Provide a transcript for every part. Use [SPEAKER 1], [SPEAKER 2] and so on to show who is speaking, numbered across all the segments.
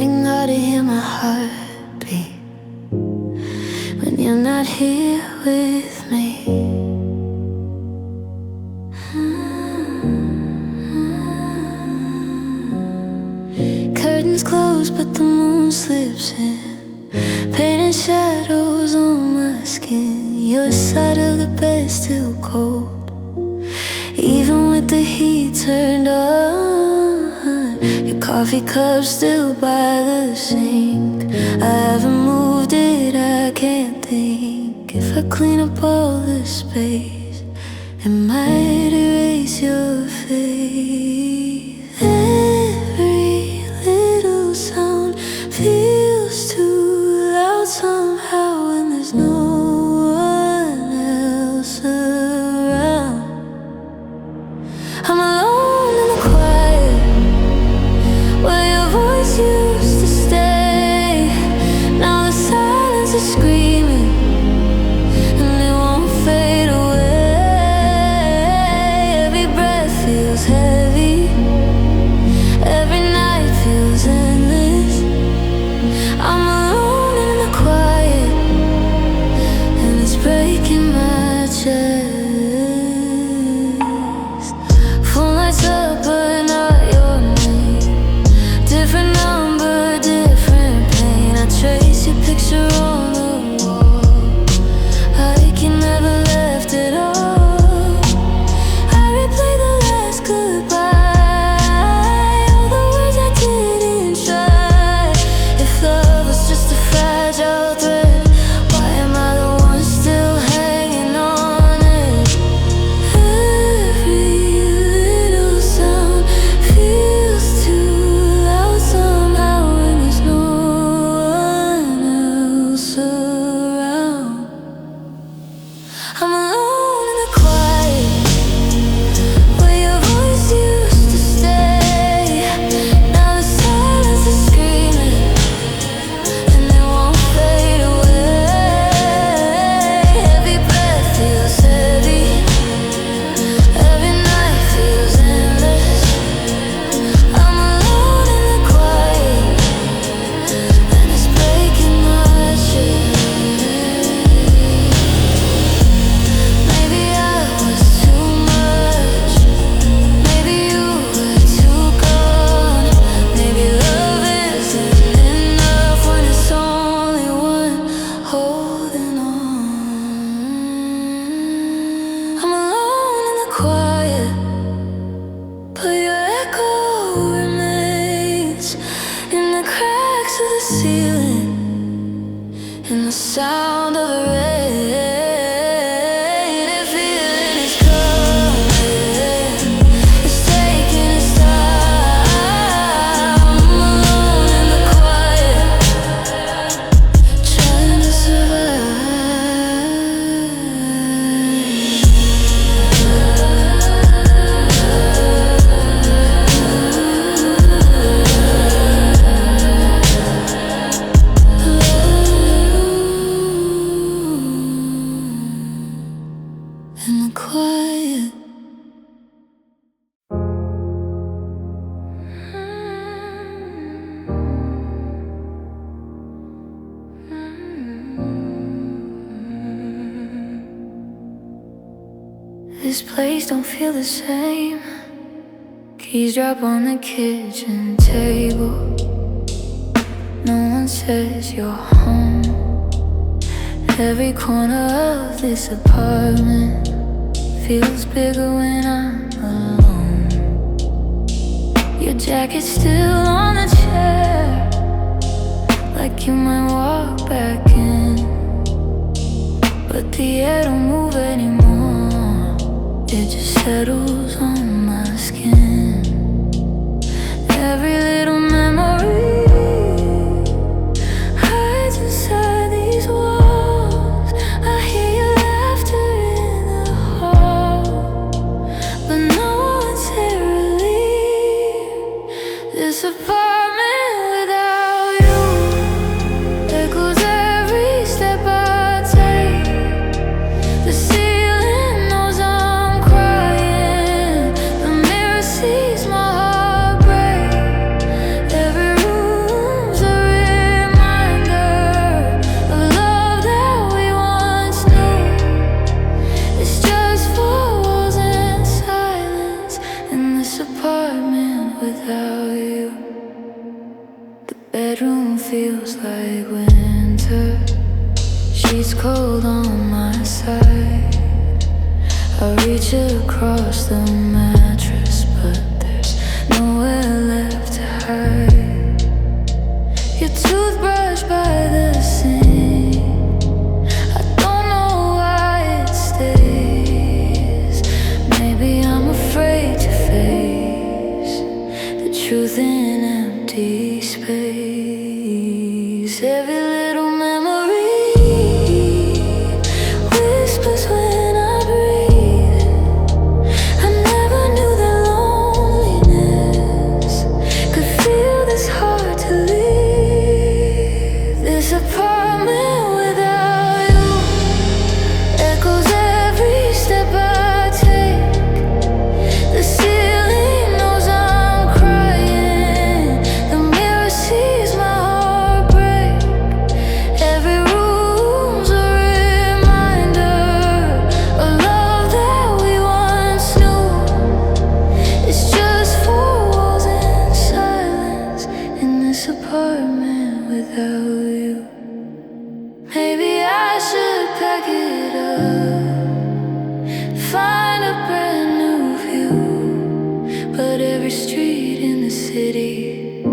[SPEAKER 1] getting hard to hear my heartbeat when you're not here with me. Curtains closed but the moon slips in, painting shadows on my skin. Your side of the bed still cold, even with the heat turned on. Your coffee cup still by the sink. I haven't moved it, I can't think. If I clean up all the space, it might erase your face. Every little sound feels too loud somehow when there's no one else around. I'm alone in the quiet where your voice used to stay. Now the silence is screaming and it won't fade away. Every breath feels heavy, every night feels endless. I'm alone in the quiet and it's breaking my chest. Full nights up but not your name. Different number, different pain. I trace your picture on the wall, like you never left at all. I replay the last goodbye, all the words I didn't try. If love was just a fragile thread, why am I the one still hanging on it? Every little sound feels too loud somehow when there's no one else around. I'm alone in the quiet where your voice used to stay. Now the silence is screaming and it won't fade away. Every breath feels heavy, every night feels endless. I'm alone in the quiet and it's breaking my chest. Maybe I was too much, maybe you were too gone. Maybe love isn't enough when it's only one holding on. I'm alone in the quiet, but your echo remains in the cracks of the ceiling, in the sound of the rain. And feeling is coming, it's taking its time. I'm alone in the quiet, trying to survive. In the quiet. This place don't feel the same. Keys drop on the kitchen table. No one says you're home. Every corner of this apartment feels bigger when I'm alone. Your jacket's still on the chair, like you might walk back in. But the air don't move anymore, it just settles on my skin. Every little memory hides inside these walls. I hear your laughter in the hall, but no one's here to leave this apartment without you. Echoes every step I take. The ceiling knows I'm crying. Bedroom feels like winter. She's cold on my side. I reach across the mattress, but there's nowhere left to hide. Your toothbrush by the sink, I don't know why it stays. Maybe I'm afraid to face the truth in empty space. Every little memory whispers when I breathe. I never knew that loneliness could feel this hard to leave. This apartment without you echoes every step I take. The ceiling knows I'm crying. The mirror sees my heart break. Every room's a reminder of love that we once knew. It's just four walls and silence in this apartment without you. Maybe I should pack it up, find a brand new view. But every street in the city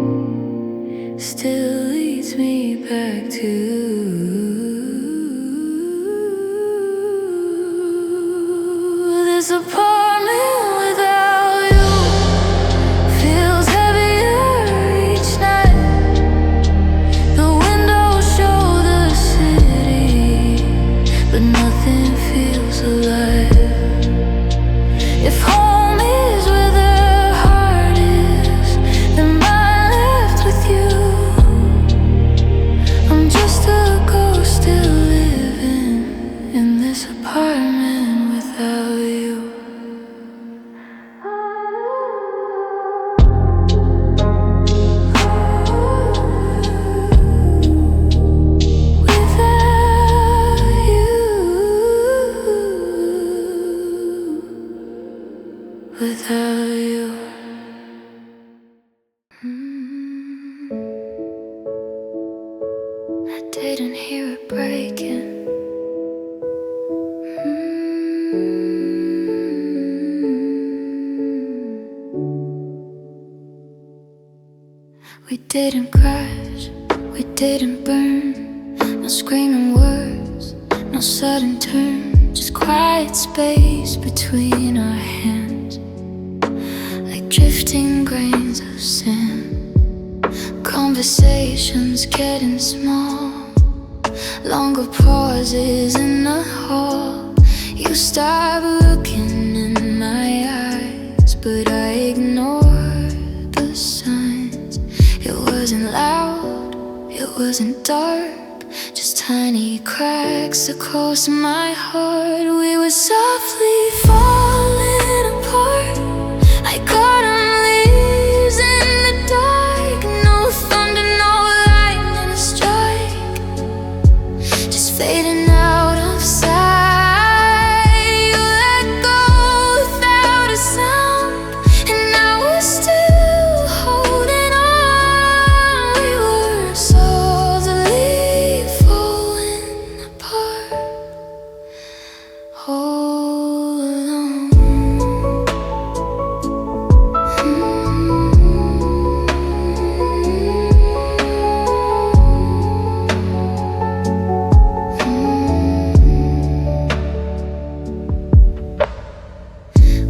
[SPEAKER 1] still leads me back to this apartment without you. Feels heavier each night. The windows show the city, but nothing feels alive. If home is where the heart is, then mine left with you. I'm just a ghost still living in this apartment without you. Without you. I didn't hear it breaking. We didn't crash, we didn't burn. No screaming words, no sudden turn. Just quiet space between our hands, like drifting grains of sand. Conversations getting small, longer pauses in the hall. You stop looking in my eyes, but I ignored the signs. It wasn't loud, it wasn't dark, just tiny cracks across my heart. We were softly falling apart, like autumn leaves in the dark. No thunder, no lightning strike, just fading out of sight. You let go without a sound, and I was still holding on. We were softly falling apart. Hold on.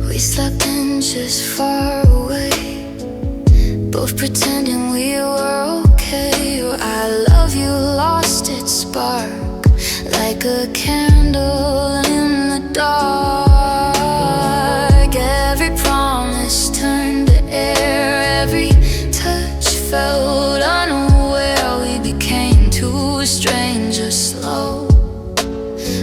[SPEAKER 1] We slept inches far away, both pretending we were okay. I love you lost its spark, like a candle in the dark. Every promise turned to air, every touch felt unaware. We became two strangers, slow,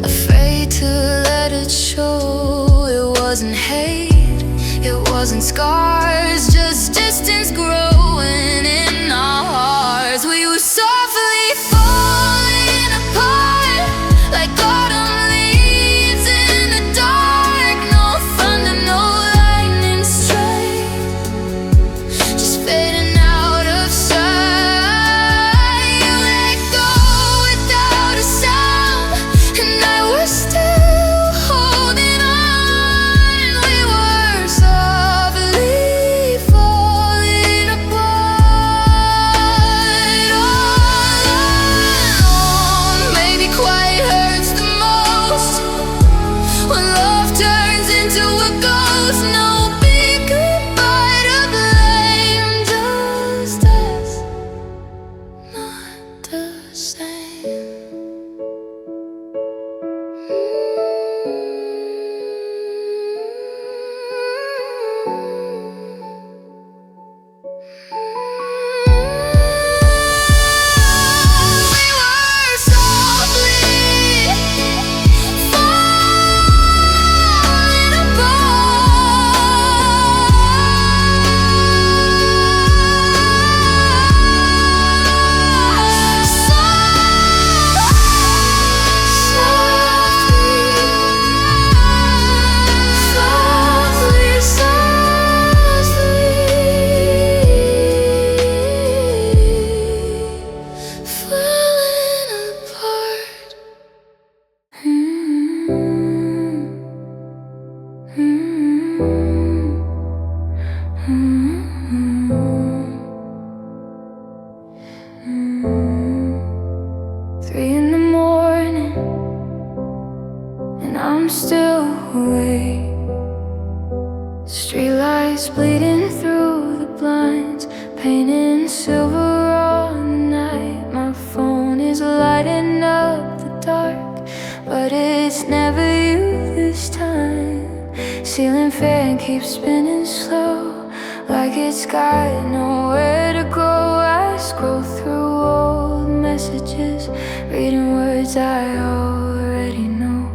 [SPEAKER 1] afraid to let it show. It wasn't hate, it wasn't scars, just distance growing in our hearts. We were softly falling apart, like autumn leaves in the dark. No thunder, no lightning strike, just fading out of sight. same. Three in the morning, and I'm still awake. Streetlights bleeding through the blinds, painting silver on the night. My phone is lighting up the dark, but it's never you this time. Ceiling fan keeps spinning slow, like it's got nowhere to go. I scroll through old messages, reading words I already know.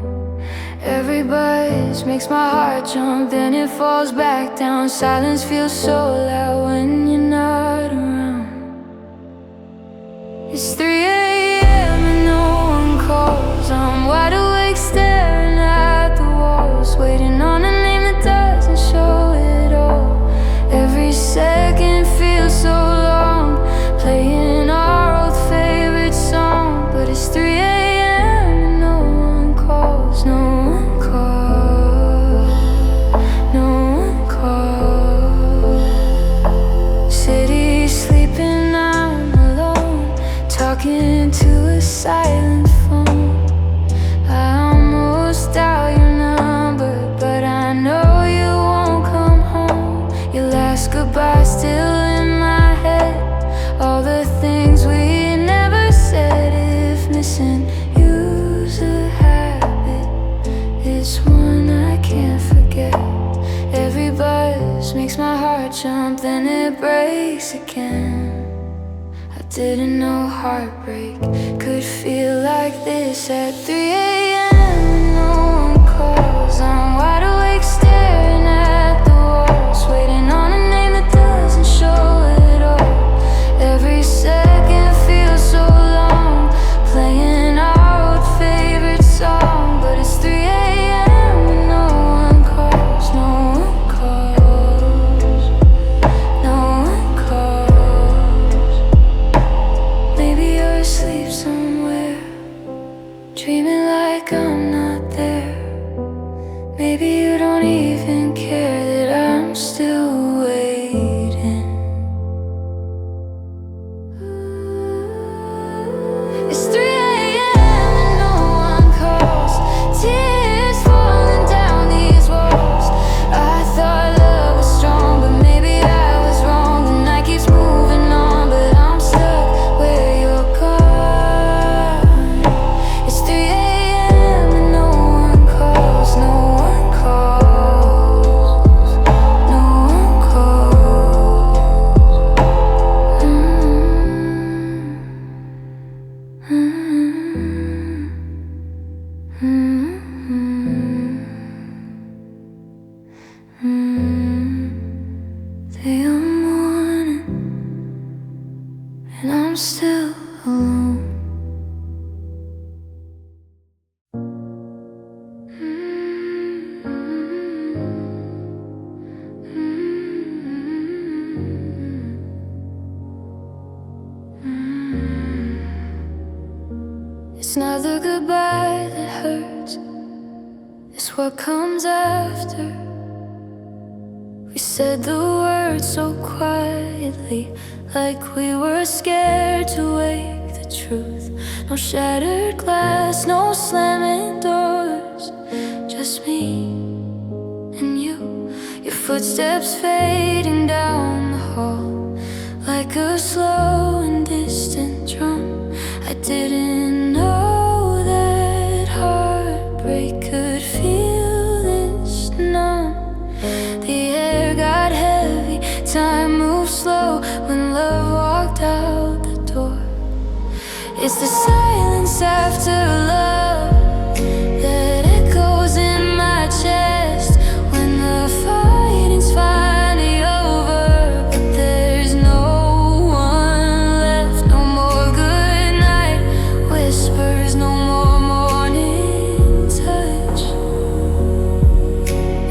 [SPEAKER 1] Every buzz makes my heart jump, then it falls back down. Silence feels so loud when you're not around. It's 3 a.m. and no one calls. I'm wide awake staring at the walls, waiting on a name that doesn't show it all. Every second feels so long, playing our old favorite song. But it's 3 a.m. and no one calls. No one calls. No one calls. City sleeping, I'm alone, talking to a silent phone. I almost dial your number, but I know you won't come home. Your last goodbye still in my head, all the things we never said. If missing you's a habit, it's one I can't forget. Every buzz makes my heart jump, then it breaks again. I didn't know heartbreak could feel like this at 3 a.m. No one calls. I'm wide awake staring at the walls, waiting on a name that doesn't show it all. Every second feels so long, playing our old favorite song. But it's 3 a.m. and no one calls. No one calls. No one calls. Maybe you're asleep somewhere, dreaming like I'm not there. Maybe you don't even care that I'm still waiting. It's 3 a.m. and no one calls. Tears falling down these walls. I thought love was strong, but maybe I was wrong. The night keeps moving on, but I'm stuck where you're gone. It's 3 a.m. and no one calls. No one calls. No one calls. Day of morning, and I'm still alone. It's not the goodbye that hurts, it's what comes after. We said the words so quietly, like we were scared to wake the truth. No shattered glass, no slamming doors, just me and you. Your footsteps fading down the hall, like a slow and distant drum. I did It's the silence after love that echoes in my chest when the fighting's finally over, but there's no one left. No more good night whispers, no more morning touch.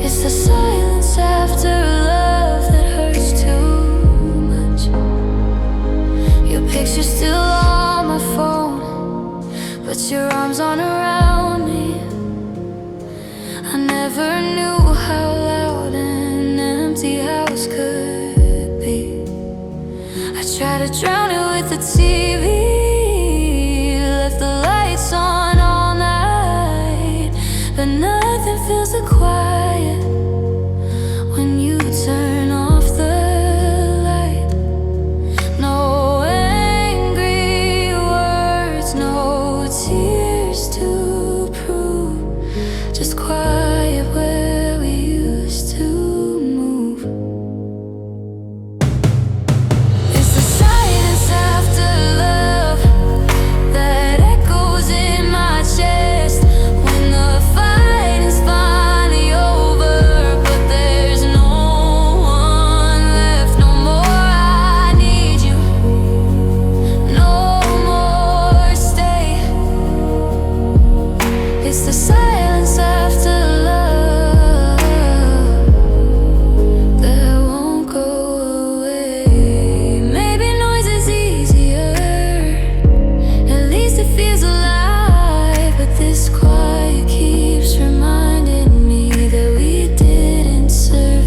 [SPEAKER 1] It's the silence after love that hurts too much. Your picture's still on my phone, but your arms aren't around me. I never knew how loud an empty house could be. I tried to drown it with the TV, left the lights on all night, but nothing feels so quiet when you turn off the light. No angry words, no tears to prove, just quiet where we used to move. It's the silence after love that echoes in my chest when the fight is finally over, but there's no one left. No more I need you, no more stay. It's the silence after love that won't go away. Maybe noise is easier, at least it feels alive, but this quiet keeps reminding me that we didn't survive.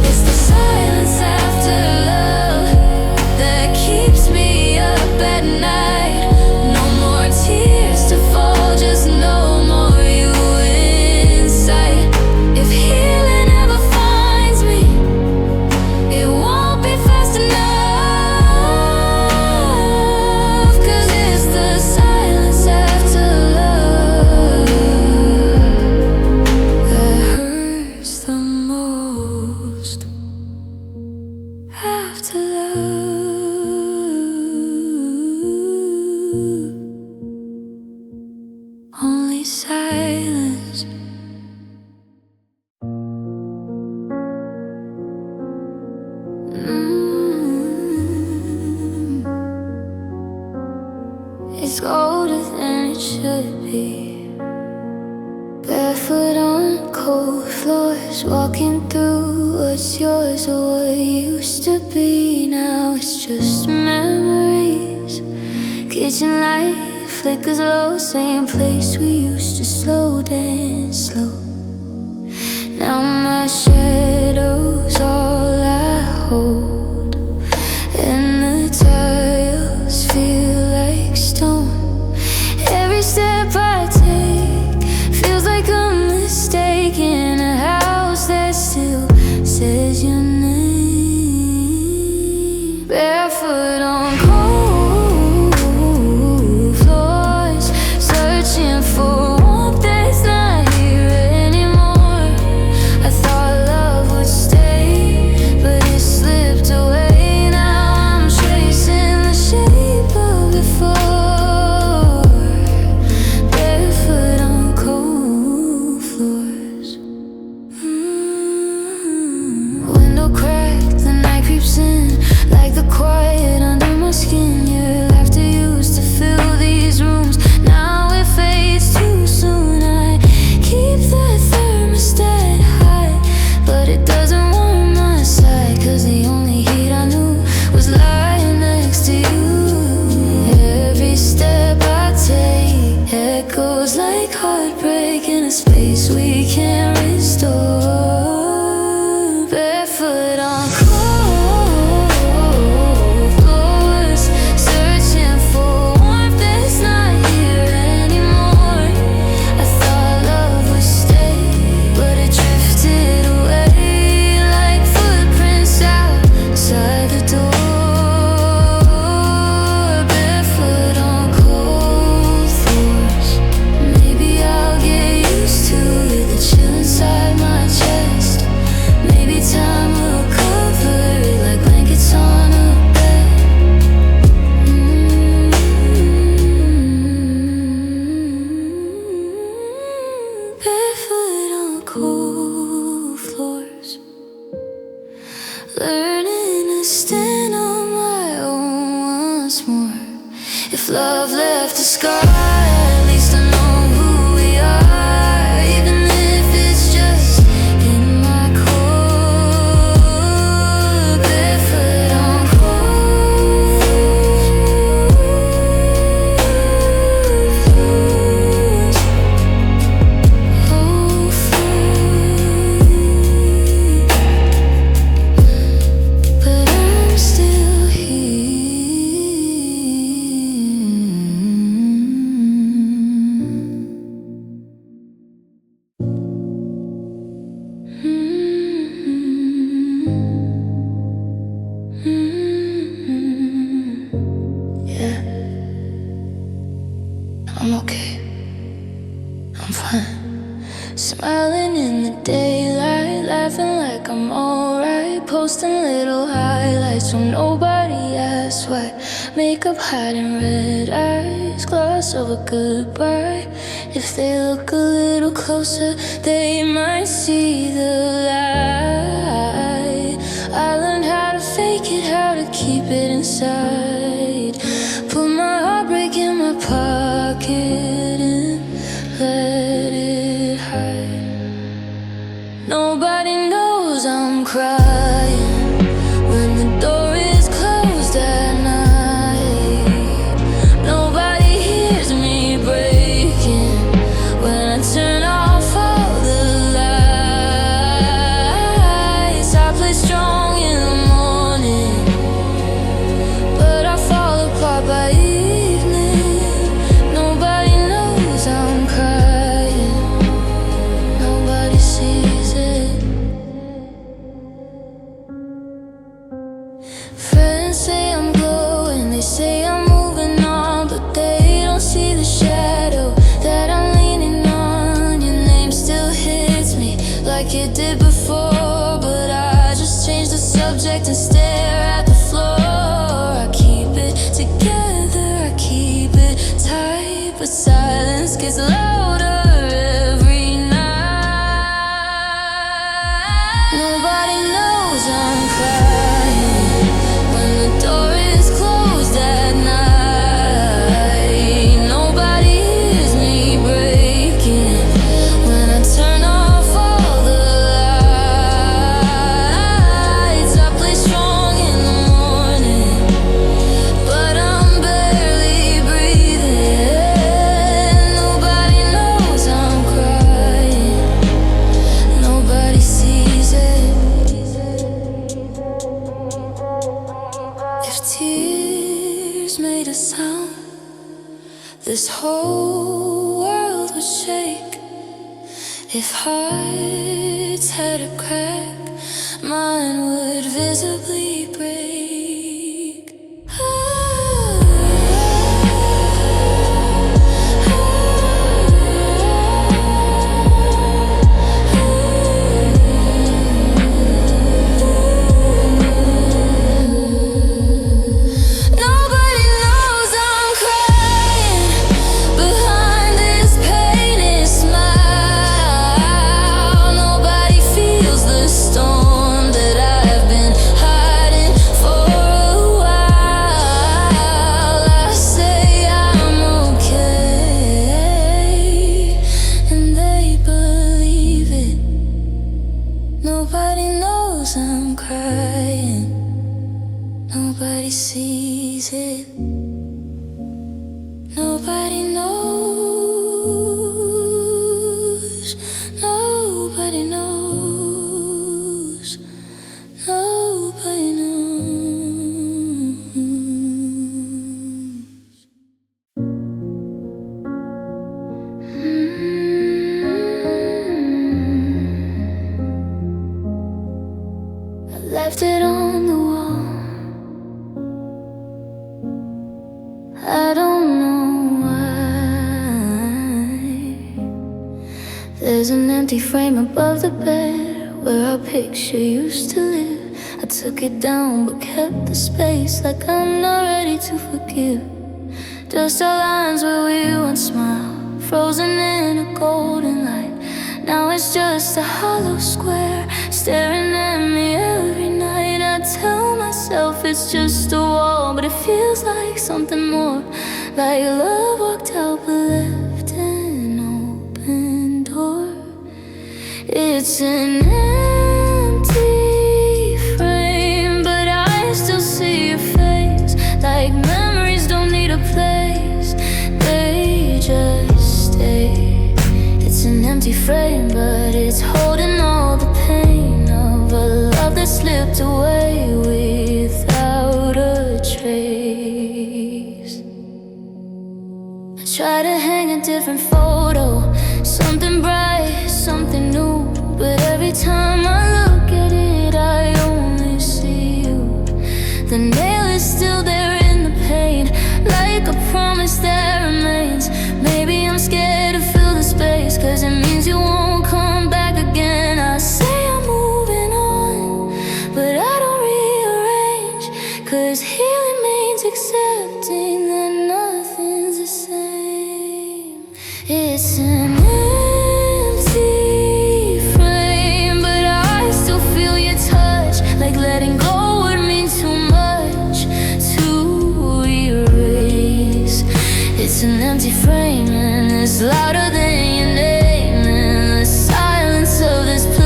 [SPEAKER 1] It's the silence after love that keeps me up at night. No more tears to fall, just no more you in sight. If healing ever finds me, it won't be fast enough, 'cause it's the silence after love that hurts the most. After love, only silence. It's colder than it should be. Barefoot on cold floors, walking through what's yours or what used to be. Now it's just memories. Kitchen light flickers low, same place we used to slow dance slow. Now my shadow's all I hold, and the tiles feel like stone. Every step I take feels like a mistake in a house that still says your name. Barefoot on cold floors, searching for warmth that's not here anymore. I thought love would stay, but it slipped love left a scar, at least I know who we are, even if it's just in my core, barefoot on cold floors. Oh, fool. But I'm still here. Yeah, I'm okay. I'm fine. Smiling in the daylight, laughing like I'm alright, posting little highlights so nobody asks why. Makeup hiding red eyes, gloss over goodbye. If they look a little closer, they might see the light. I learned how to fake it, how to keep it inside. Put my heartbreak in my pocket and let it hide. Nobody knows I'm crying when the door is closed at night. Nobody hears me breaking when I turn off all the lights. I play strong in the morning, but I fall apart by evening. Nobody knows I'm crying. Nobody sees it. Friends say I'm glowing, they say I'm moving on, but they don't see the shadow that I'm leaning on. Your name still hits me like it did before, but I just change the subject and stare at the floor. I keep it together, I keep it tight, but silence gets louder every night. Nobody knows I'm crying when the door is closed at night. Nobody hears me breaking when I turn off all the lights. I play strong in the morning, but I'm barely breathing. Nobody knows I'm crying. Nobody sees it. If tears made a sound, this whole world would shake. If hearts had a crack, mine would visibly break. Nobody knows I'm crying behind this painted smile. Nobody feels the storm that I've been hiding for a while. I say I'm okay, and they believe it. Nobody knows I'm crying. Nobody sees it. Nobody knows. Nobody knows. Nobody knows. I left it on the wall. I don't know why. There's an empty frame above the bed where our picture used to live. I took it down but kept the space, like I'm not ready to forgive. Just our lines where we once smiled, frozen in a golden light. Now it's just a hollow square staring at me every night. I tell myself it's just a wall, but it feels like something more. like love walked out but left an open door. It's an empty frame, but I still see your face, like memories don't need a place, they just stay. It's an empty frame, but it's holding all the pain of a love that slipped away without a trace. I try to hang a different photo, something bright, something new, but every time I look at it, I only see you. The nail is still there in the pain, like a promise that remains. Maybe I'm scared to fill the space, cause it means you won't come back again. I say I'm moving on, but I don't rearrange, cause healing means accepting that nothing's the same. It's an empty frame, but I still feel your touch, like letting go would mean too much to erase. It's an empty frame and it's louder than your name in the silence of this place.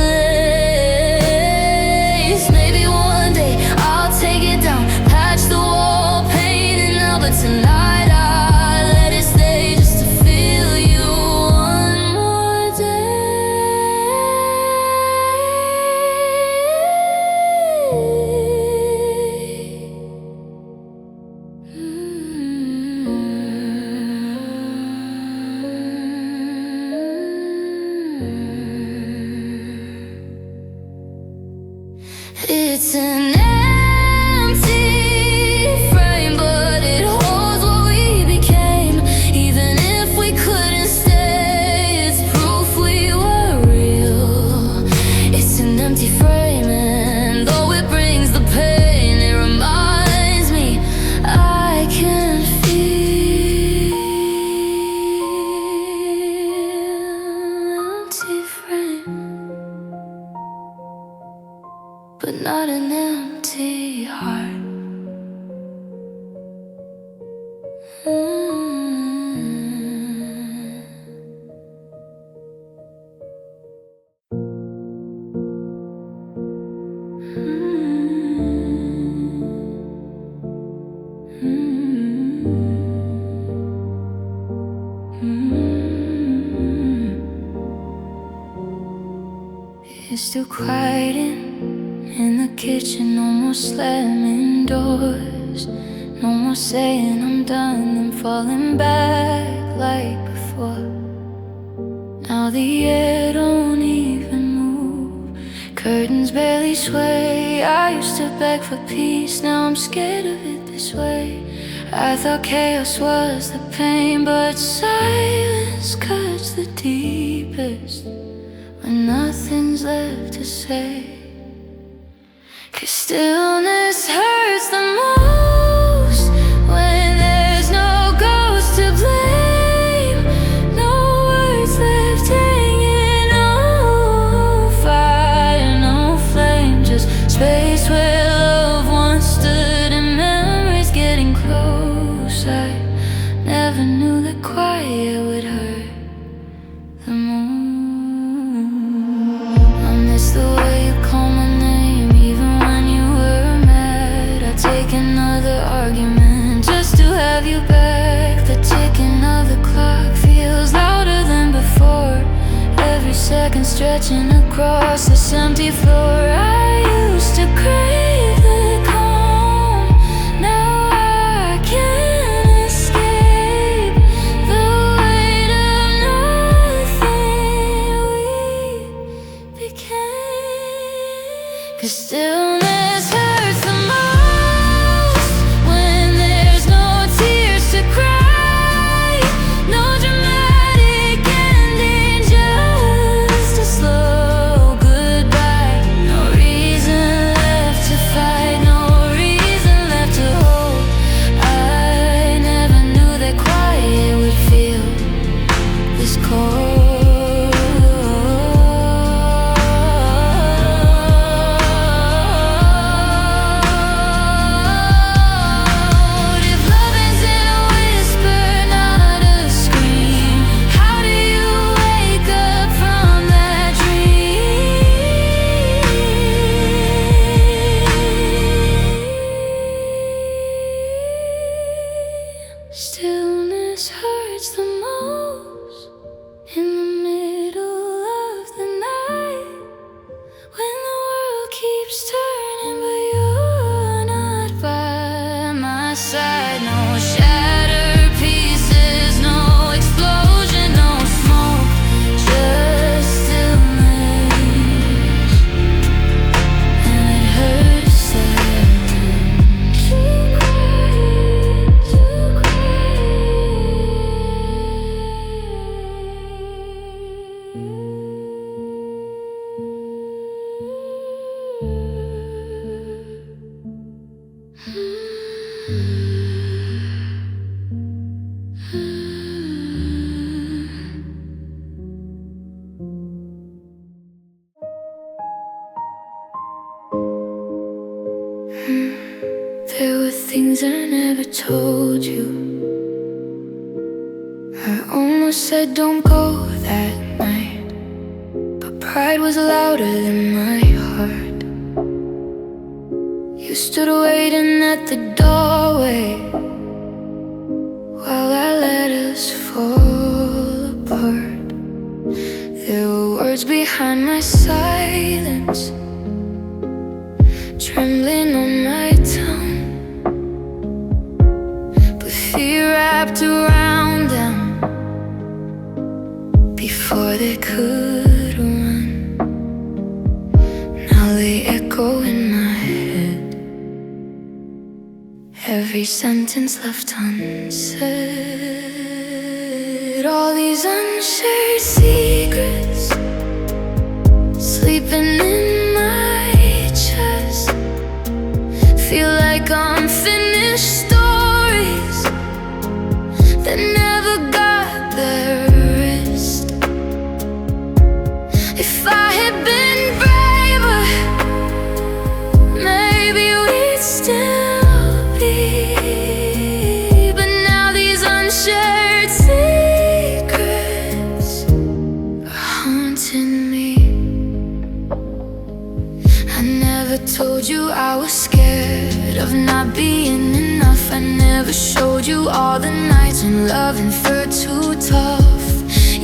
[SPEAKER 1] Maybe one day I'll take it down, patch the wall, paint it now, but tonight I let it stay just to feel you one more It's an empty frame, but it holds what we became. Even if we couldn't stay, it's proof we were real. It's an empty frame, and though it brings the pain, it reminds me I can feel. Empty frame, but not an empty heart. It's still quiet in the kitchen, no more slamming doors, no more saying I'm done and falling back like before. Now the air don't even move, curtains barely sway. I used to beg for peace, now I'm scared of it this way. I thought chaos was the pain, but silence cuts the deepest when nothing's left to say. 'Cause stillness hurts the most when there's no ghost to blame, no words left hanging, no fire, no flame, just space where love once stood and memories getting close. I never knew that quiet would hurt the most. I miss the way you call my name, even when you were mad. I'd take another argument just to have you back. The ticking of the clock feels louder than before, every second stretching across this empty floor. I used to crave the calm, now I can't escape the weight of nothing we became. 'Cause stillness hurts the most when there's no tears to cry, no dramatic ending, just a slow goodbye. No reason left to There were things I never told you. I almost said don't go that night, but pride was louder than my heart. You stood waiting at the doorway while I let us fall apart. There were words behind my silence, trembling on my tongue, but fear wrapped around them before they could run. Now they echo in my head, every sentence left unsaid. All these unshared secrets sleeping in my chest, feel like unfinished stories that never got their rest. If I had been braver, maybe we'd still be. But now these unshared secrets are haunting me. I never told you I was scared of not being enough. I never showed you all the nights when loving felt too tough.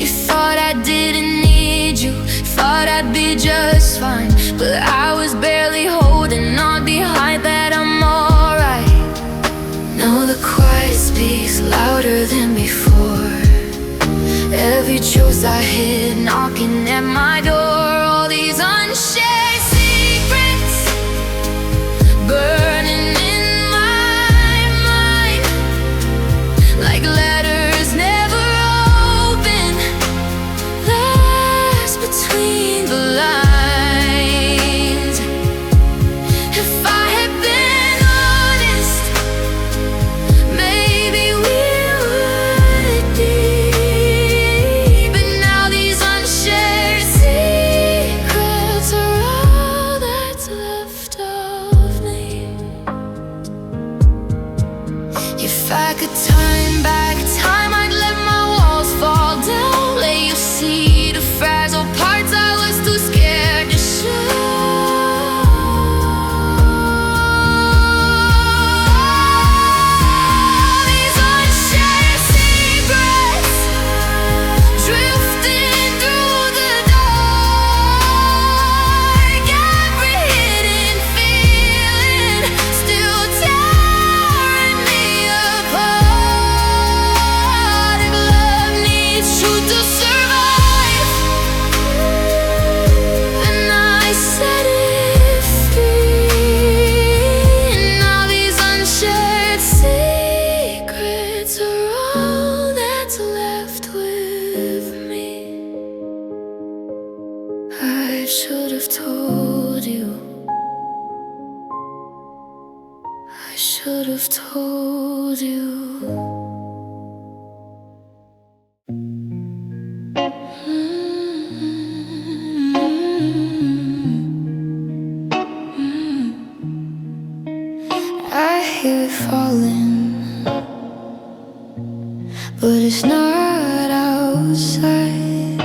[SPEAKER 1] You thought I didn't need you, thought I'd be just fine, but I was barely holding on behind that I'm alright. Now the quiet speaks louder than before, every truth I hid knocking at my door. All these unshared secrets burning in my mind, like letters never open, lost between the lines. If I had been honest, maybe we would be. But now these unshared secrets are all that's left of me. If I could turn back time, I'd let my walls fall down, let you see the fragile parts I was too scared to show. These unshared secrets drifting through the dark, every hidden feeling still tearing me apart. If love needs truth to survive, then I set it free. Now these unshared secrets are all that's left with me. I should have told you, I should have told you. I hear it falling, but it's not outside.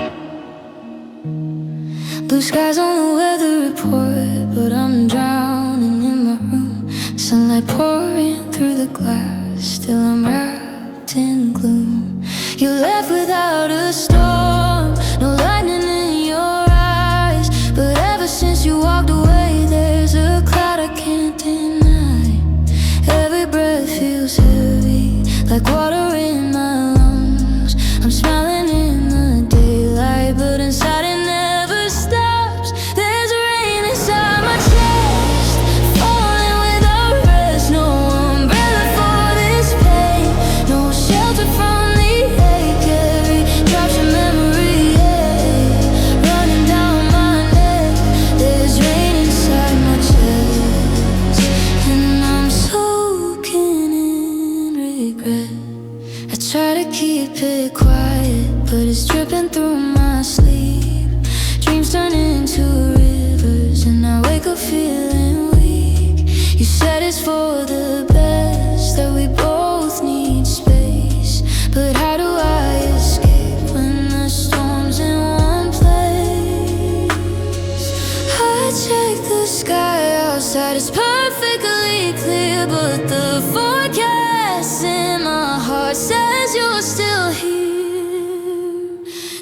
[SPEAKER 1] Blue skies on the weather report, but I'm drowning in my room. Sunlight pouring through the glass, still I'm wrapped in gloom. You left without a storm, no lightning in your eyes, but ever since you walked away, there's a cloud I can't deny. Every breath feels heavy, like water in my lungs. I'm smiling in the daylight, but inside it never stops. There's rain inside my chest, falling without rest. No umbrella for this pain, no shelter from the ache. Every drop's a memory, yeah, running down my neck. There's rain inside. but the forecast in my heart says you're still here.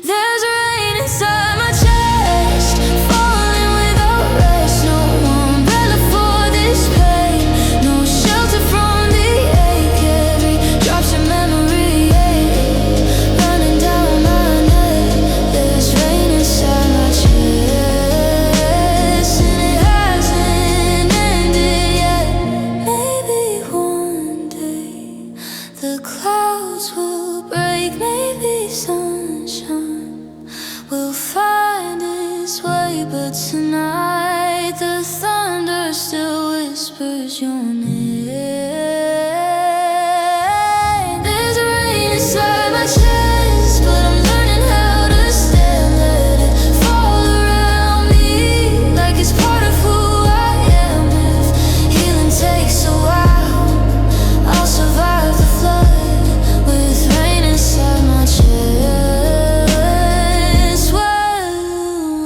[SPEAKER 1] There's rain inside my chest, falling without rest. No umbrella for this pain, no shelter from the ache. Every drop's a memory, running down my neck. There's rain inside my chest, and it hasn't ended yet. Maybe one day the clouds will break, maybe sunshine will find its way. But tonight the thunder still whispers your name. There's rain inside my chest, but I'm learning how to stand. Let it fall around me like it's part of who I am. If healing takes a while, I'll survive the flood with rain inside my chest. Where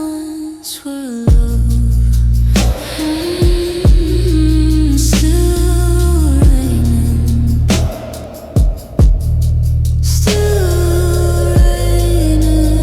[SPEAKER 1] once were love, still raining, still raining.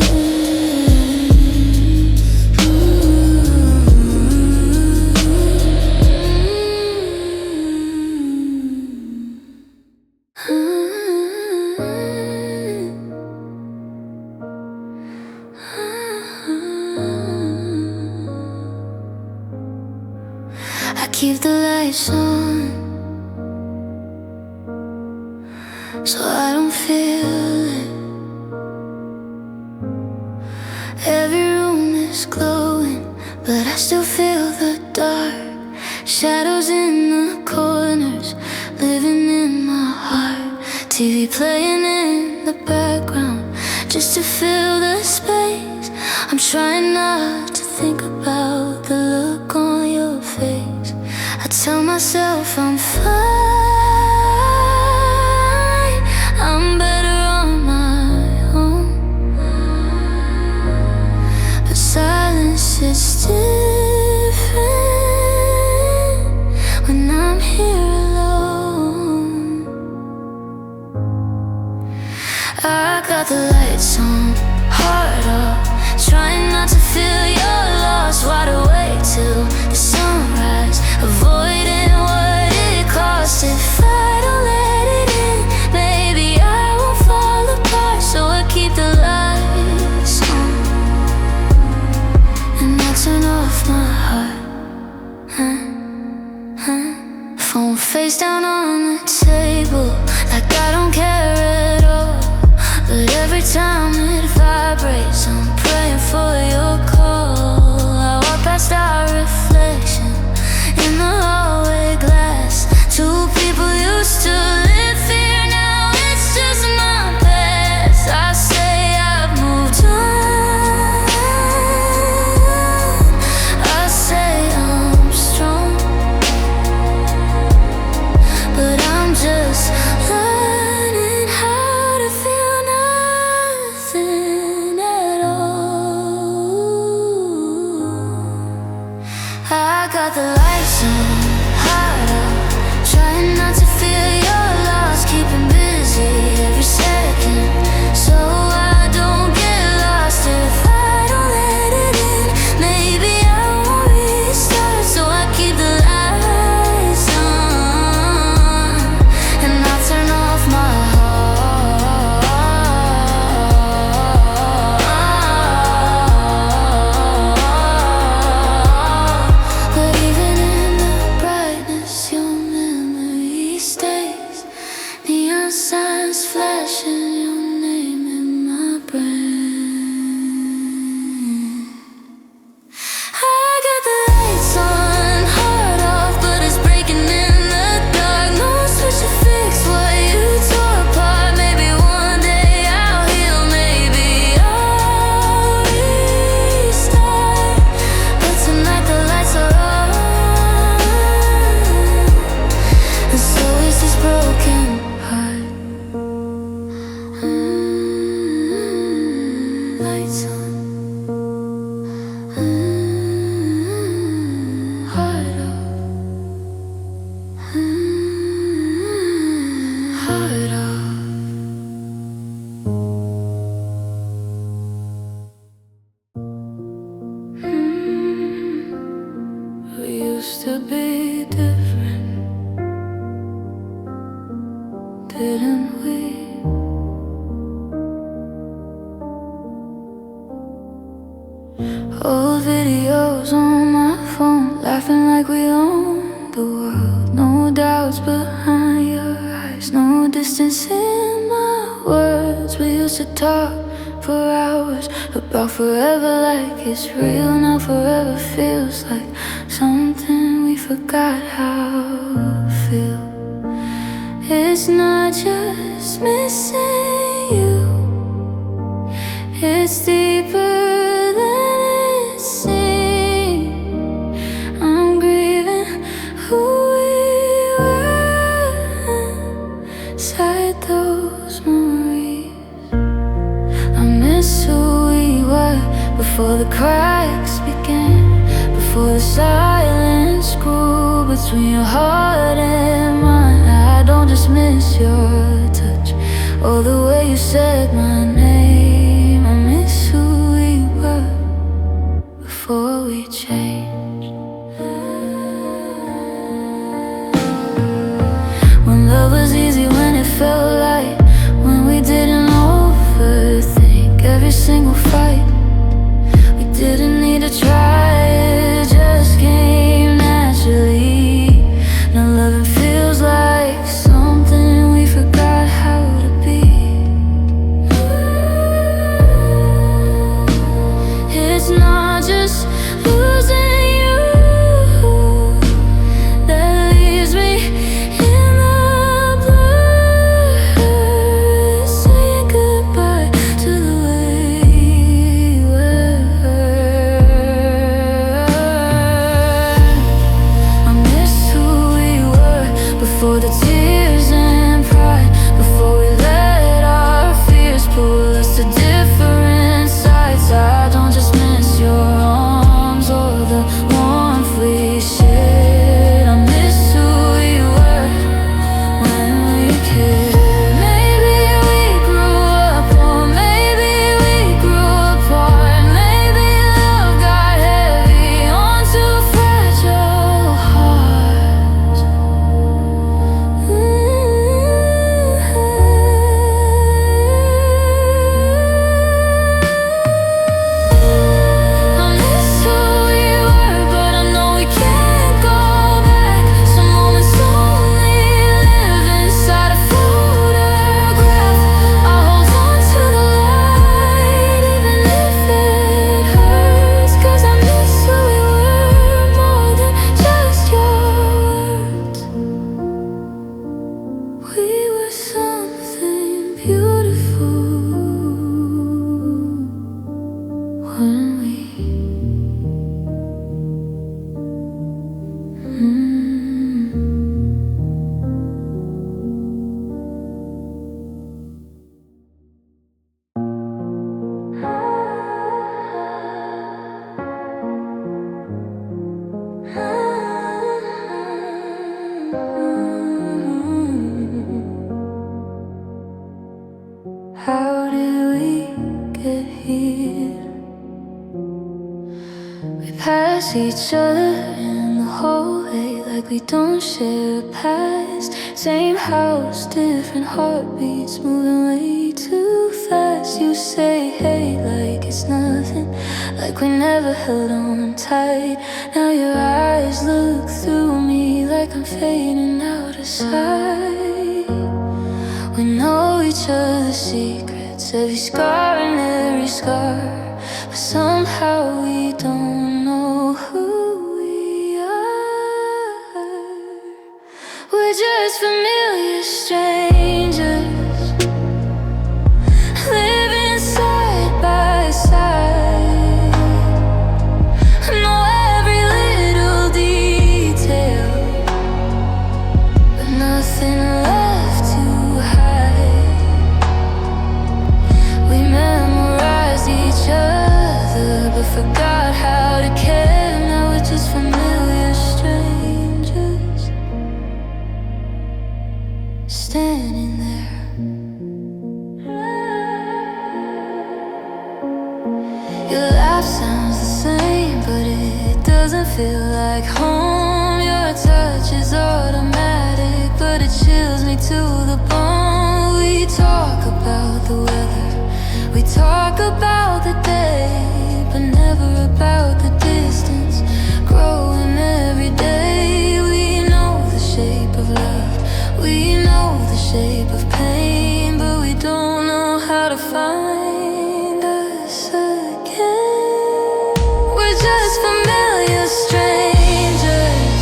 [SPEAKER 1] I keep the lights on so I don't feel it. Every room is glowing, but I still feel the dark. Shadows in the corners, living in my heart. TV playing in the background just to fill the space. I'm trying not to think about the look on your face. I tell myself I'm fine, I'm better on my own. But silence is different when I'm here alone. I got the lights on, heart up, trying not to feel your loss. Wide awake till the sunrise, avoiding what it costs. If I don't let it in, maybe I won't fall apart. So I keep the lights on, and I turn off my heart. Phone face down on the table, like I don't care at all. But every time it vibrates, I'm praying for your call. I walk past our reflection in the hallway glass. Two people used to live here, now it's just my past. I say I've moved on, I say I'm strong, but I'm just learning how to feel nothing at all. I got the lights on, heart up, trying not to feel your loss. Keeping busy every second so I don't get lost. If I don't let it in, maybe I won't restart. So I keep the lights on, and I turn off my heart. But even in the brightness, your memory stays. Neon signs flashing, your name in my brain. I got the lights on, heart off, but it's breaking in the dark. No switch to fix what you tore apart. Maybe one day I'll heal, maybe I'll restart. But tonight the lights are on, and so is this broken heart. Lights on, heart off. didn't we? Old videos on my phone, laughing like we own the world. No doubts behind your eyes, no distance in my words. We used to talk for hours about forever like it's real. Now forever feels like something we forgot how to feel. It's not just missing you, it's deeper than it seems. I'm grieving who we were inside those memories. I miss who we were before the cracks began, before the silence grew between your heart and mine. I don't just miss your touch or the way you said my name. I miss who we were before we changed. When love was easy, when it felt light, when we didn't overthink every single fight. We didn't need to try, it just came naturally. Now loving feels like something we forgot how to be. It's not just losing you that leaves me in the blur. Saying goodbye to the way we were. I miss who we were before the tears and pride, before we let our fears pull us to different sides. I don't just miss your arms or the warmth we shared. I miss who we were when we cared. Maybe we grew up, or maybe we grew apart. Maybe love got heavy onto fragile hearts. I miss who we were, but I know we can't go back. Some moments only live inside a photograph. I hold on to the light, even if it hurts, 'cause I miss who we were more than just your words. We were something beautiful when we How did we get here? We pass each other in the hallway like we don't share a past. Same house, different heartbeats, moving way too fast. You say hey like it's nothing, like we never held on tight. Now your eyes look through me like I'm fading out of sight. We know each other's secrets, every scar and every scar, but somehow we don't know who we are. We're just familiar strangers, living side by side. I know every little detail, but nothing left to hide. We memorized each other, but forgot how to care. Now we're just familiar strangers, standing there. Your laugh sounds the same, but it doesn't feel like home. Your touch is automatic, but it chills me to the bone. talk about the weather, we talk about the day, but never about the distance growing every day. We know the shape of love, we know the shape of pain, but we don't know how to find us again. We're just familiar strangers,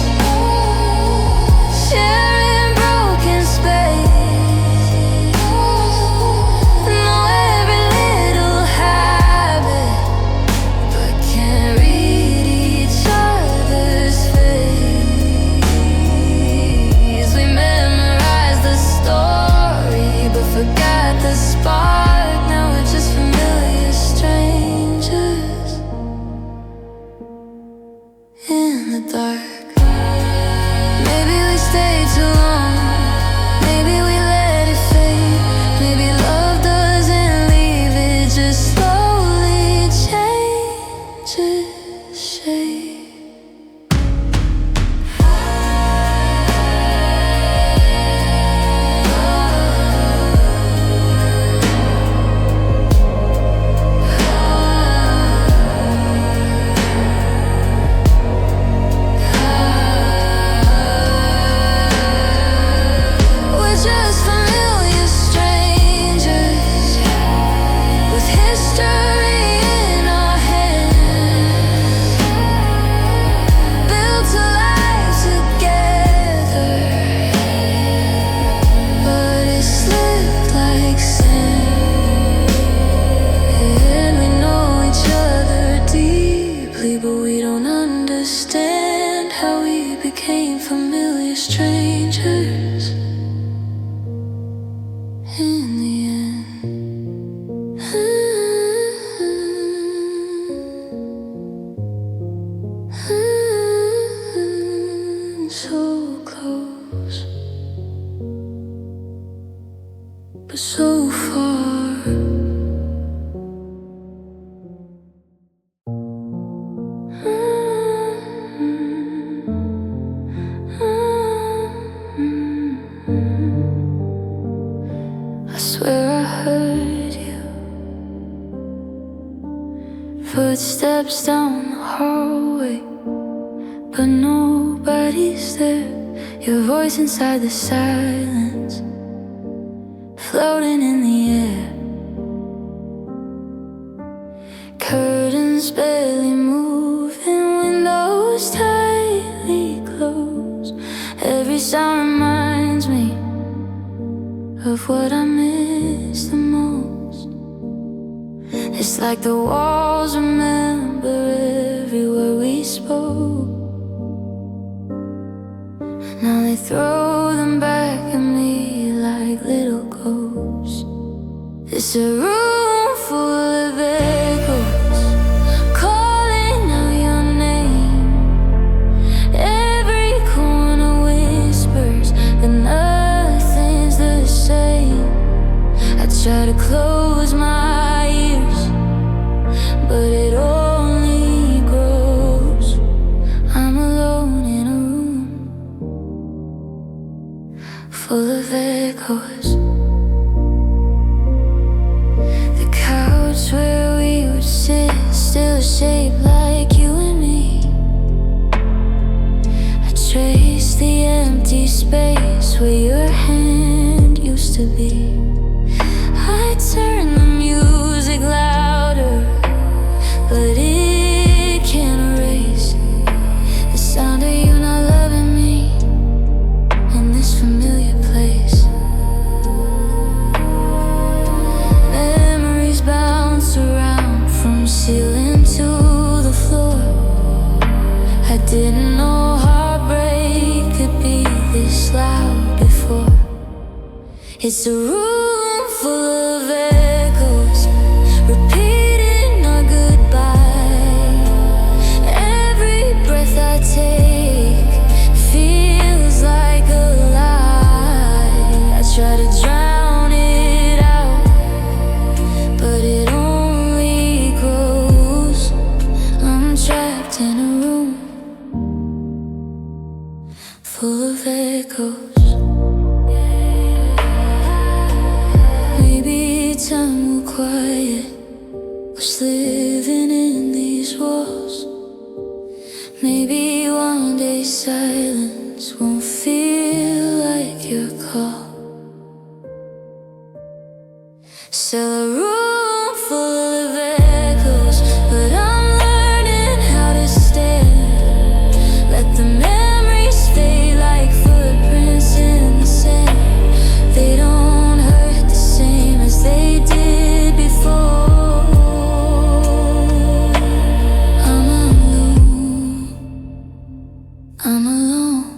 [SPEAKER 1] sharing broken space. Know every little habit, but can't read each other's face. We memorized the story, but forgot the spark. Now we're just familiar strangers in the dark. Maybe we stayed too long, maybe we let it fade. Maybe love doesn't leave, it just slowly changes shape. We're just familiar strangers with history in our hands, built to life together, but it slipped like sand. And we know each other deeply, but we don't understand how we became familiar strangers in the end. So close, but so far. I swear I heard you, footsteps down the hallway, but nobody's there. Your voice inside the silence, floating in the air. Curtains barely moving, windows tightly closed. Every sound reminds me of what I miss the most. It's like the walls remember every word we spoke. Now they throw them back at me like little ghosts. It's a room full of echoes, calling out your name. Every corner whispers that nothing's the same. I try to close my ears, but it only grows. I'm alone in a room full of echoes. The couch where we would sit, still shaped like you and me. I trace the empty space where your hand used to be. I turn the music louder, but it can't erase the sound of you not loving me in this familiar place. Memories bounce around from ceiling to the floor. I didn't know heartbreak could be this loud before. It's a room full of echoes, repeating our goodbye. Every breath I take feels like a lie. I try to drown it out, but it only grows. I'm trapped in a room full of echoes. quiet, what's living in these walls? Maybe one day silence won't feel like your call. Still a room full of echoes, but I'm learning how to stare. Let the memories fade like footprints in the sand. They don't hurt the same as they did before. I'm alone,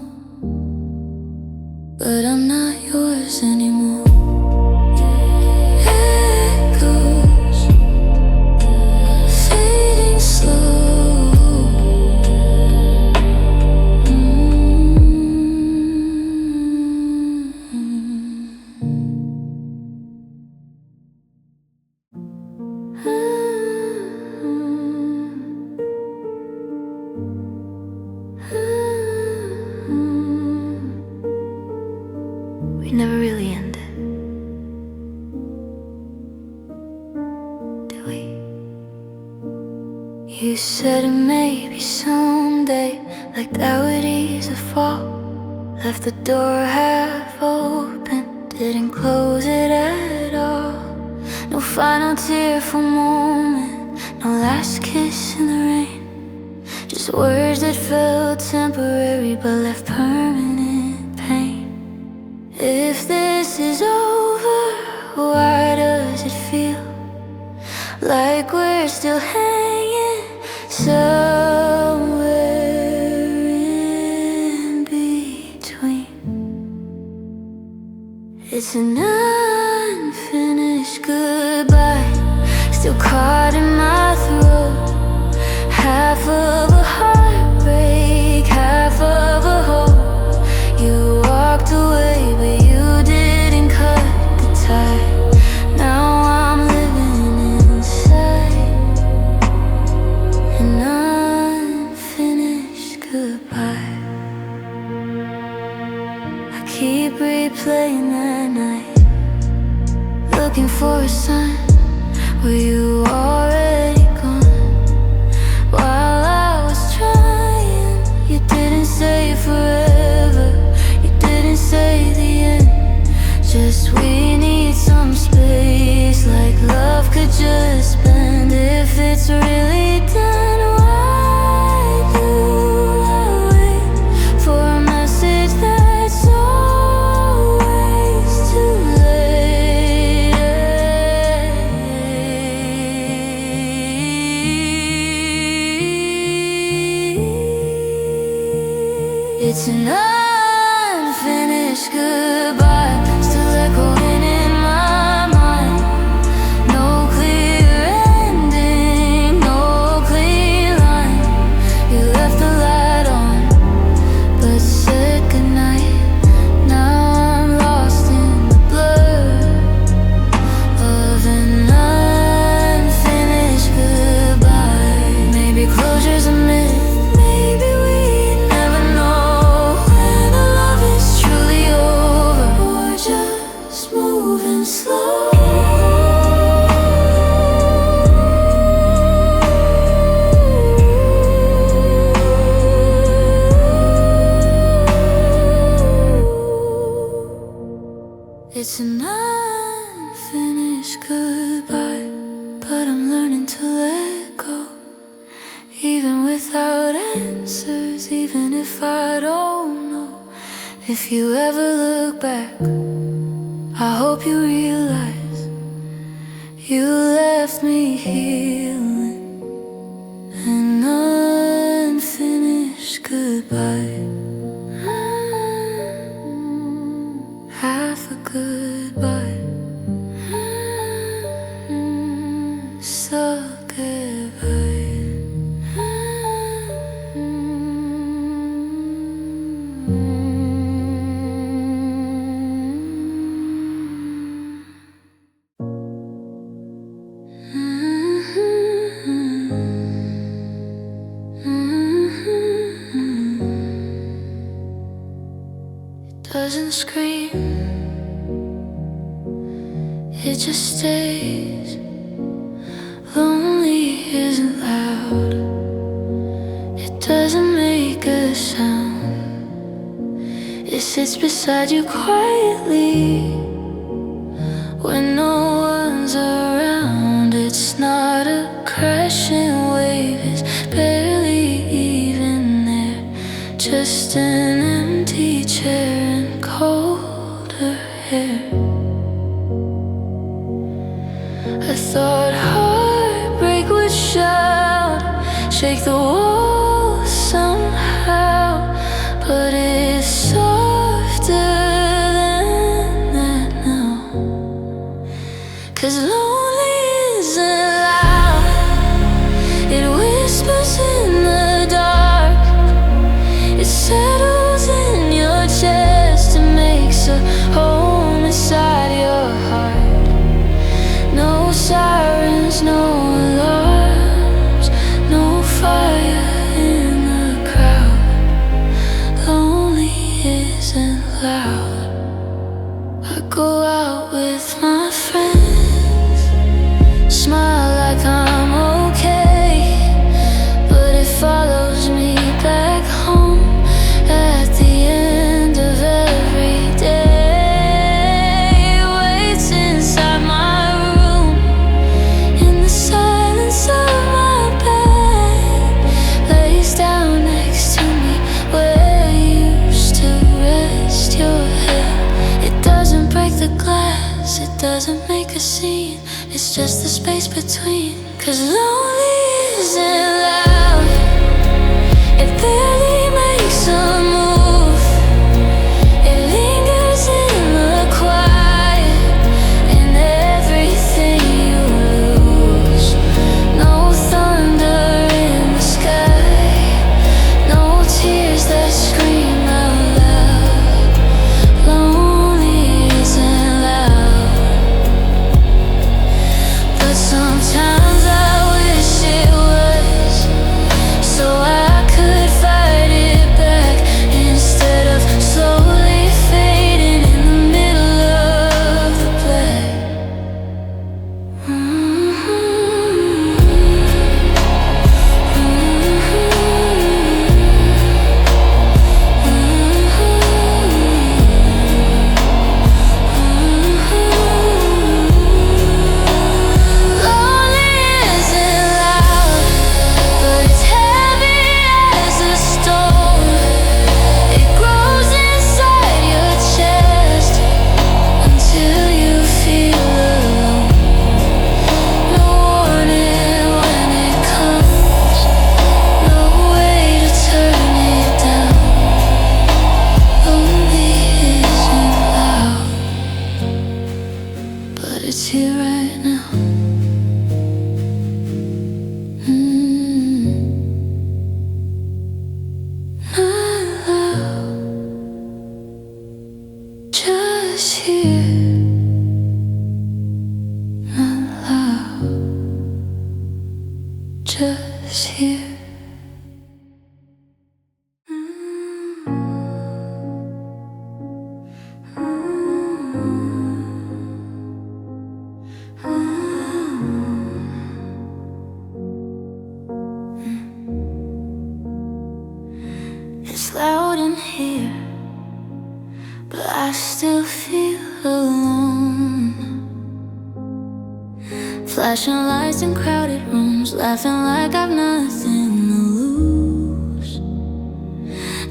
[SPEAKER 1] but I'm not yours anymore. Echoes fading slow. We never really ended, did we? You said maybe someday, like that would ease the fall. Left the door half open, didn't close it at all. No final tearful moment, no last kiss in the rain. Just words that felt temporary but left permanent pain. If this is over, why does it feel like we're still hanging somewhere in between? It's an unfinished goodbye, still caught in my throat. Half of a heartbreak, half of a hope. You walked away, but you didn't cut the tie. Now I'm living inside an unfinished goodbye. I keep replaying that night, looking for a sign. Were you already gone? While I was trying, you didn't say forever, you didn't say the end. Just we need some space, like love could just bend. If it's really done, why do I wait for a message that's always too late? It's an unfinished goodbye, still echoing in my mind. No clear ending, no clear line. You left the light on, but said goodnight. Now I'm lost in the blur of an unfinished goodbye. Maybe closure's a myth, maybe we never know when the love is truly over, or just moving slow. It's an unfinished goodbye, but I'm learning to let go. Even without answers, even if I don't know. If you ever look back, I hope you realize you left me healing an unfinished goodbye. Half a goodbye, so goodbye. Doesn't scream, it just stays. Lonely isn't loud, it doesn't make a sound. It sits beside you quietly when no one's around. It's not a crashing wave, it's barely even there. Just an empty chair and colder hair. I thought heartbreak would shout, shake the walls somehow, but it's softer than that now. 'Cause lonely isn't loud, it whispers in the dark. It settles in your chest and makes a home inside your heart. No sirens, no alarms, no fire in the crowd. Lonely isn't loud. I go out with my friends, smile like I'm okay, but it follows me back home at the end of every day. It waits inside my room, in the silence of my bed, lays down next to me where you used to rest your head. It doesn't break the glass, it doesn't make a scene, it's just the space between. 'Cause lonely isn't loud, it barely makes a move. It lingers in the quiet, in everything you lose. No thunder in the sky, no tears that scream out loud. Lonely isn't loud, but sometimes I wish it was, so I could fight it back instead of slowly fading in the middle of the black. Lonely isn't loud, but it's heavy as a stone. It grows inside your chest until you feel alone. No warning when it comes, no way to turn it down. Lonely isn't loud, but it's here right now. Not loud, just here. Not loud, just here. It's loud in here, but I still feel alone. Flashing lights in crowded rooms, laughing like I've nothing to lose.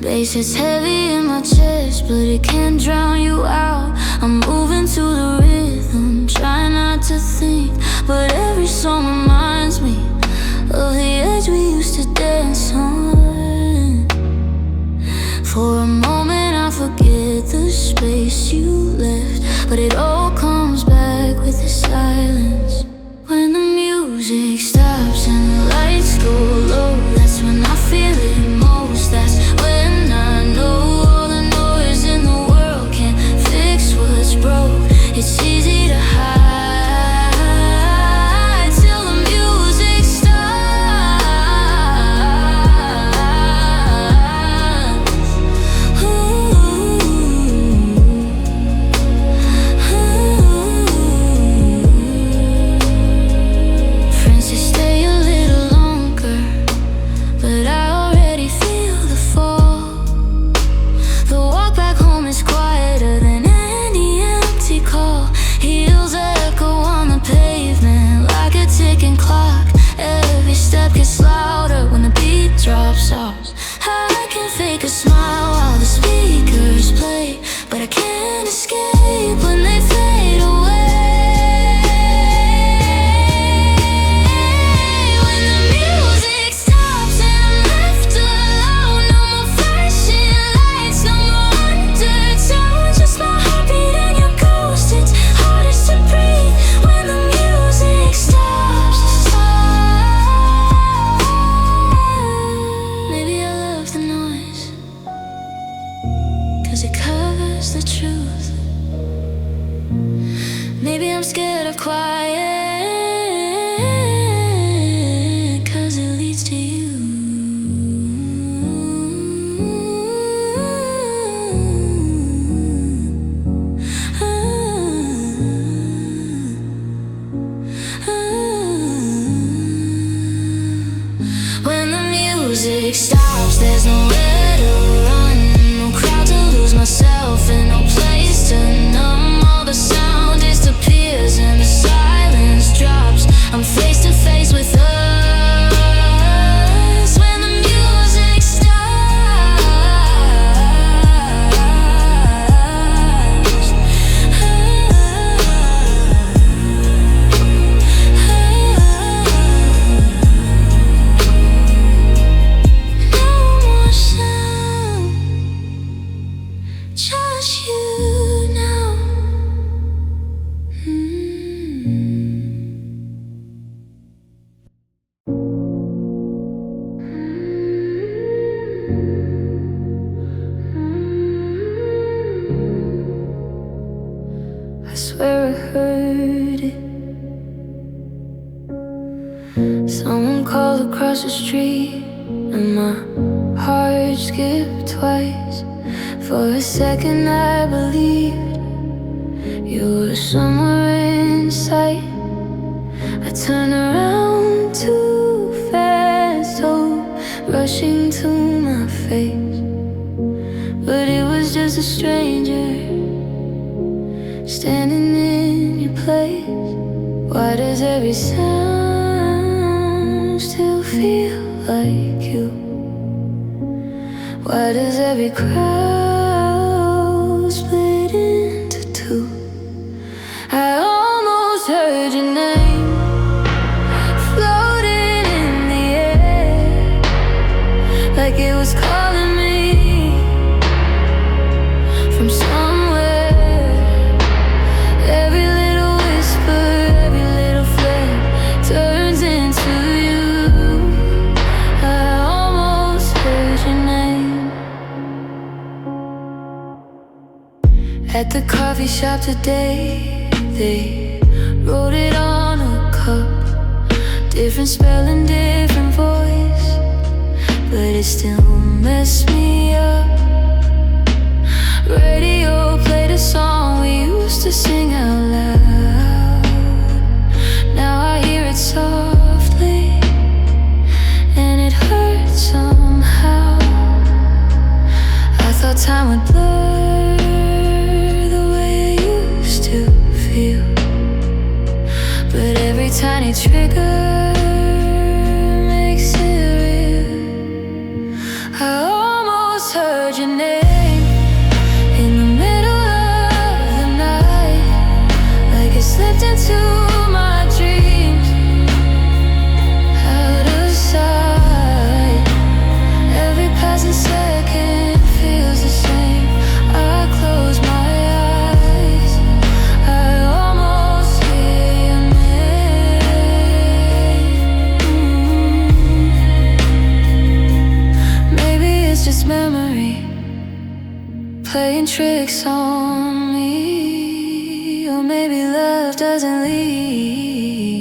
[SPEAKER 1] Bass is heavy in my chest, but it can't drown you out. I'm moving to the rhythm, trying not to think, but every song reminds me of the edge we used to dance on. For a moment I forget the space you left, but it all comes back with the silence. When the music stops and the lights go low, that's when I feel it most. That's when I know all the noise in the world can't fix what's broke. It's easy to hide till the music stops. Ooh. maybe I'm scared of quiet, 'cause it leads to you. When the music stops, there's nowhere to run, no crowd to lose myself in, no place to numb. All the sound disappears and the silence drops. I'm face to face with us. When the music stops, no more sound, just you now. I swear I heard it. Someone called across the street, and my heart skipped twice. For a second I believed you were somewhere in sight. I turned around too fast, hope rushing to my face. But it was just a stranger standing in your place. Why does every sound still feel like you? Why does every crowd split into two? I almost heard your name floating in the air, like it was calling me from somewhere. Every little whisper, every little flare turns into you. I almost heard your name. At the coffee shop today, they wrote it on a cup. Different spelling, different voice, but it still messed me up. Radio played a song we used to sing out loud. Now I hear it softly, and it hurts somehow. I thought time would blur the way I used to feel, but every tiny trigger makes it real. I almost heard your name in the middle of the night, like it slipped into my dreams, out of sight. Every passing second feels the same. I close my eyes, I almost hear your name. Maybe it's just memory playing tricks on me, or maybe love doesn't leave,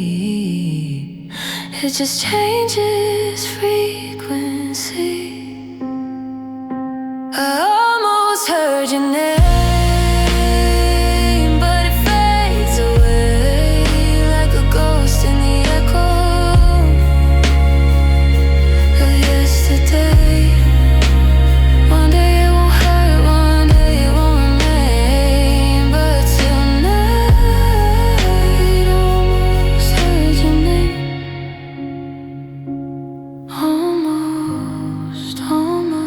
[SPEAKER 1] it just changes frequency. I almost heard your name, but it fades away like a ghost in the echo of yesterday. One day it won't hurt, one day it won't remain, but tonight almost heard your name. Almost, almost.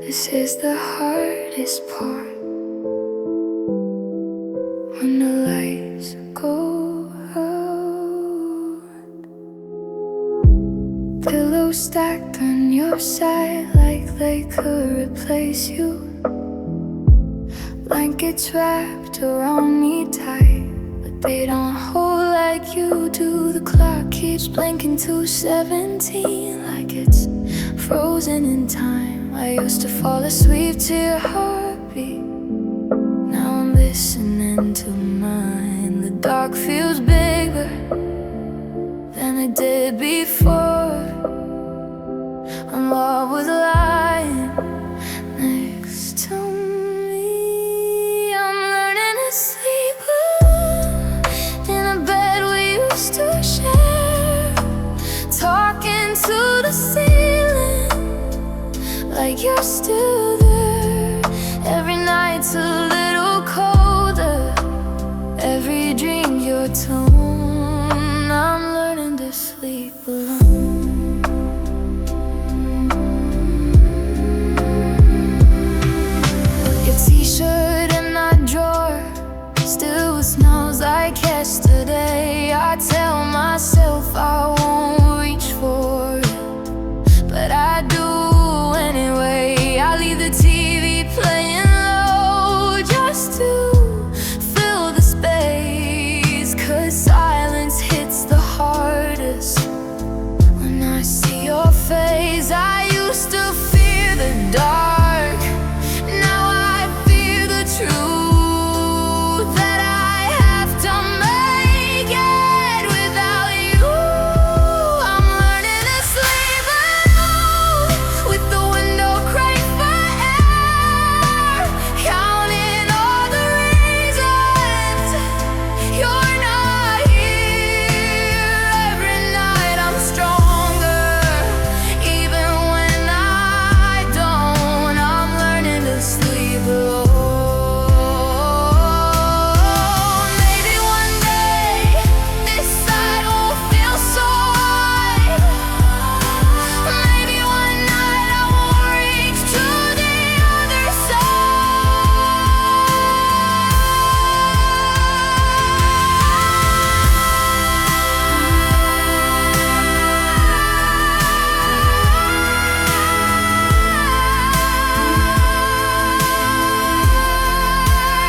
[SPEAKER 1] This is the hardest part, when the lights go out. Pillows stacked on your side like they could replace you. Blankets wrapped around me tight, but they don't hold like like you do. The clock keeps blinking to 17, like it's frozen in time. I used to fall asleep to your heartbeat. Now I'm listening to mine. The dark feels bigger than it did before. I'm what was lying next to me. I'm learning to sleep alone in a bed we used to share, talking to the ceiling like you're still there. Every night's a little colder, every dream's your tone. I'm learning to sleep alone. Your t-shirt in that drawer still smells like yesterday. I tell myself I won't reach for it, but I do anyway. I leave the TV playing low just to fill the space, 'cause silence hits the hardest when I see your face. I used to fear the dark, now I fear the truth, that I have to make it without you. I'm learning to sleep alone with the window cranked for air, counting all the reasons you're not here. Every night I'm stronger, even when I don't. I'm learning to sleep alone. Maybe one day this side won't feel so right. Maybe one night I won't reach to the other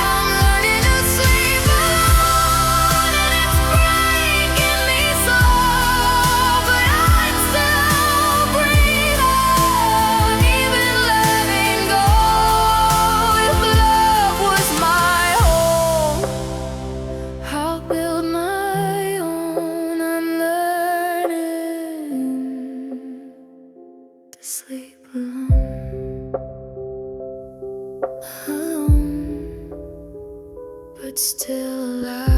[SPEAKER 1] I'm learning to sleep alone, and it's breaking me slow, but I'm still breathing, even letting go. If love was my home, I'll build my own. I'm learning to sleep alone, but still alive.